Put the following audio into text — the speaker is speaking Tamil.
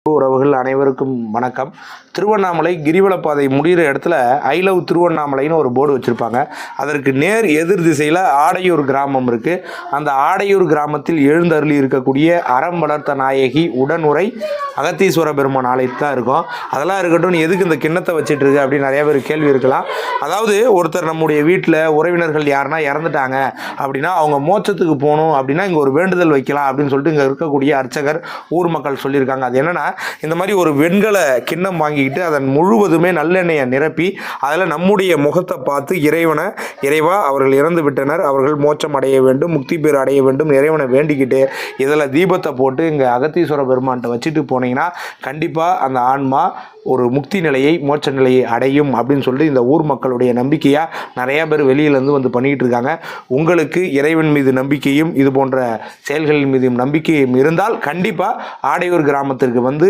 உறவுகள் அனைவருக்கும் வணக்கம். திருவண்ணாமலை கிரிவலப்பாதை முடிகிற இடத்துல ஐ லவ் திருவண்ணாமலைன்னு ஒரு போர்டு வச்சுருப்பாங்க. அதற்கு நேர் எதிர் திசையில் ஆடையூர் கிராமம் இருக்குது. அந்த ஆடையூர் கிராமத்தில் எழுந்தருளி இருக்கக்கூடிய அறம் வளர்த்த நாயகி உடனுரை அகத்தீஸ்வர பெருமான் ஆலயத்து தான் இருக்கும். அதெல்லாம் இருக்கட்டும், எதுக்கு இந்த கிண்ணத்தை வச்சுட்டு இருக்கு அப்படின்னு நிறைய பேர் கேள்வி இருக்கலாம். அதாவது ஒருத்தர் நம்முடைய வீட்டில் உறவினர்கள் யாருன்னா இறந்துட்டாங்க அப்படின்னா அவங்க மோட்சத்துக்கு போகணும் அப்படின்னா இங்கே ஒரு வேண்டுதல் வைக்கலாம் அப்படின்னு சொல்லிட்டு இங்கே இருக்கக்கூடிய அர்ச்சகர் ஊர் மக்கள் சொல்லியிருக்காங்க. அது என்னென்னா, இந்த மாதிரி ஒரு வெண்கல கிண்ணம் வாங்கிக்கிட்டு அதன் முழுவதுமே நல்லெண்ணெயை நிரப்பி அதில் நம்முடைய முகத்தை பார்த்து இறைவா அவர்கள் இறந்து விட்டனர், அவர்கள் மோட்சம் அடைய வேண்டும், முக்தி பேர் அடைய வேண்டும், இறைவனை வேண்டிக்கிட்டு இதில் தீபத்தை போட்டு இங்கே அகத்தீஸ்வர பெருமான்கிட்ட வச்சுட்டு போனீங்கன்னா கண்டிப்பாக அந்த ஆன்மா ஒரு முக்தி நிலையை மோட்ச நிலையை அடையும் அப்படின்னு சொல்லிட்டு இந்த ஊர் மக்களுடைய நம்பிக்கையாக நிறையா பேர் வெளியிலேருந்து வந்து பண்ணிக்கிட்டு இருக்காங்க. உங்களுக்கு இறைவன் மீது நம்பிக்கையும் இது போன்ற செயல்களின் மீது நம்பிக்கையும் இருந்தால் கண்டிப்பாக ஆடையூர் கிராமத்திற்கு வந்து